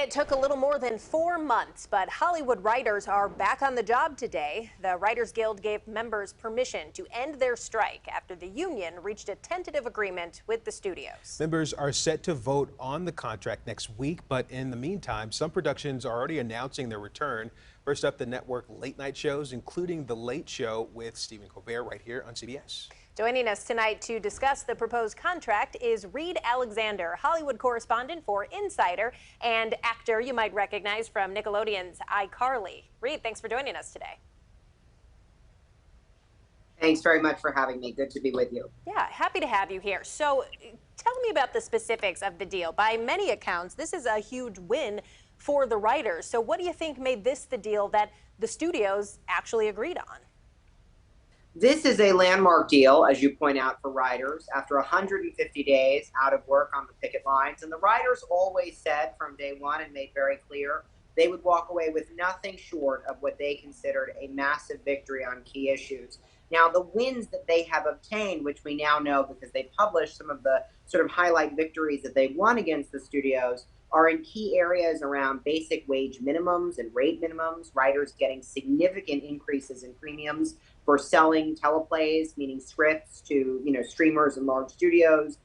It took a little more than 4 months, but Hollywood writers are back on the job today. The Writers Guild gave members permission to end their strike after the union reached a tentative agreement with the studios. Members are set to vote on the contract next week, but in the meantime, some productions are already announcing their return. First up, the network late night shows, including The Late Show with Stephen Colbert right here on CBS. Joining us tonight to discuss the proposed contract is Reed Alexander, Hollywood correspondent for Insider and actor you might recognize from Nickelodeon's iCarly. Reed, thanks for joining us today. Thanks very much for having me. Good to be with you. Yeah, happy to have you here. So tell me about the specifics of the deal. By many accounts, this is a huge win for the writers. So what do you think made this the deal that the studios actually agreed on? This is a landmark deal, as you point out, for writers after 150 days out of work on the picket lines. And the writers always said from day one and made very clear they would walk away with nothing short of what they considered a massive victory on key issues. Now, the wins that they have obtained, which we now know because they published some of the sort of highlight victories that they won against the studios, are in key areas around basic wage minimums and rate minimums, writers getting significant increases in premiums for selling teleplays, meaning scripts to streamers and large studios.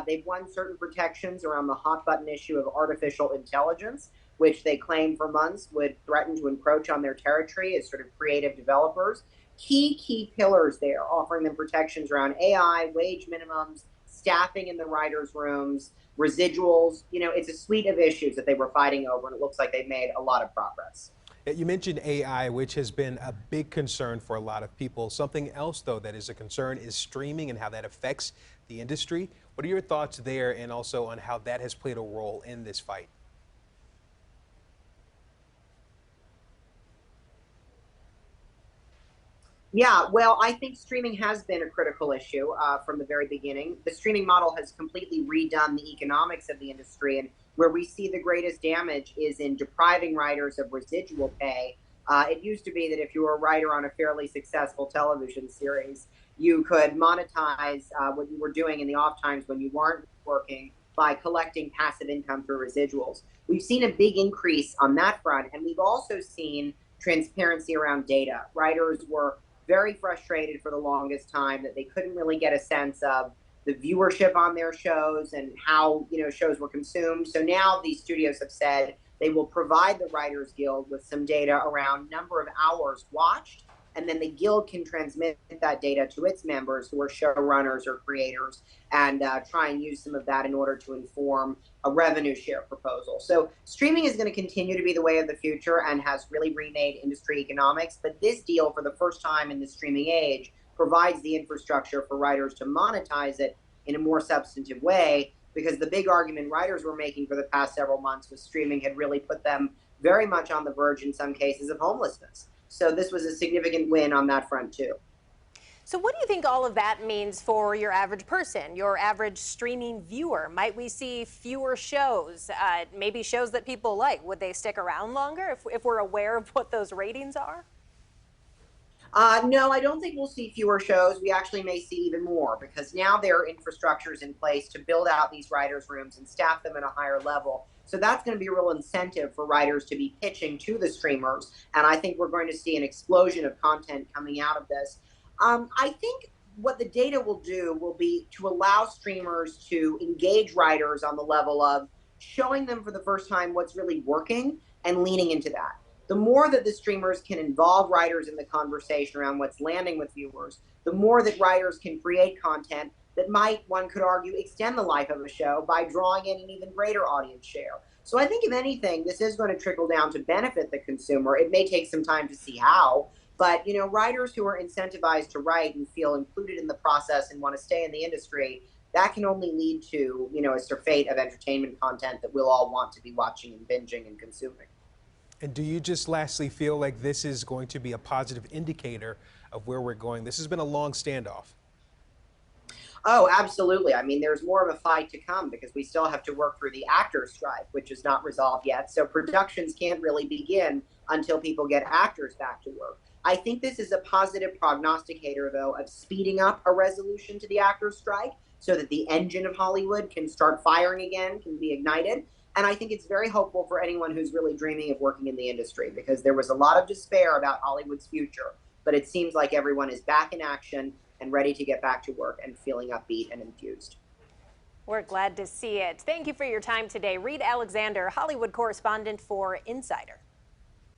They've won certain protections around the hot button issue of artificial intelligence, which they claim for months would threaten to encroach on their territory as sort of creative developers. Key pillars there, offering them protections around AI, wage minimums, staffing in the writers' rooms, residuals. It's a suite of issues that they were fighting over, and it looks like they've made a lot of progress. You mentioned AI, which has been a big concern for a lot of people. Something else, though, that is a concern is streaming and how that affects the industry. What are your thoughts there, and also on how that has played a role in this fight? Yeah, well, I think streaming has been a critical issue from the very beginning. The streaming model has completely redone the economics of the industry, and where we see the greatest damage is in depriving writers of residual pay. It used to be that if you were a writer on a fairly successful television series, you could monetize what you were doing in the off times when you weren't working by collecting passive income through residuals. We've seen a big increase on that front, and we've also seen transparency around data. Writers were very frustrated for the longest time that they couldn't really get a sense of the viewership on their shows and how shows were consumed. So now these studios have said they will provide the Writers Guild with some data around number of hours watched, and then the Guild can transmit that data to its members who are showrunners or creators and try and use some of that in order to inform a revenue share proposal. So streaming is going to continue to be the way of the future and has really remade industry economics. But this deal, for the first time in the streaming age, provides the infrastructure for writers to monetize it in a more substantive way, because the big argument writers were making for the past several months was streaming had really put them very much on the verge in some cases of homelessness. So this was a significant win on that front too. So what do you think all of that means for your average person, your average streaming viewer? Might we see fewer shows, maybe shows that people like? Would they stick around longer if we're aware of what those ratings are? No, I don't think we'll see fewer shows. We actually may see even more, because now there are infrastructures in place to build out these writers' rooms and staff them at a higher level. So that's going to be a real incentive for writers to be pitching to the streamers. And I think we're going to see an explosion of content coming out of this. I think what the data will do will be to allow streamers to engage writers on the level of showing them for the first time what's really working and leaning into that. The more that the streamers can involve writers in the conversation around what's landing with viewers, the more that writers can create content that might, one could argue, extend the life of a show by drawing in an even greater audience share. So I think, if anything, this is going to trickle down to benefit the consumer. It may take some time to see how, but writers who are incentivized to write and feel included in the process and want to stay in the industry, that can only lead to a surfeit of entertainment content that we'll all want to be watching and binging and consuming. And do you just lastly feel like this is going to be a positive indicator of where we're going? This has been a long standoff. Oh, absolutely. I mean, there's more of a fight to come because we still have to work through the actors' strike, which is not resolved yet. So productions can't really begin until people get actors back to work. I think this is a positive prognosticator, though, of speeding up a resolution to the actors' strike so that the engine of Hollywood can start firing again, can be ignited. And I think it's very hopeful for anyone who's really dreaming of working in the industry, because there was a lot of despair about Hollywood's future. But it seems like everyone is back in action and ready to get back to work and feeling upbeat and enthused. We're glad to see it. Thank you for your time today. Reed Alexander, Hollywood correspondent for Insider.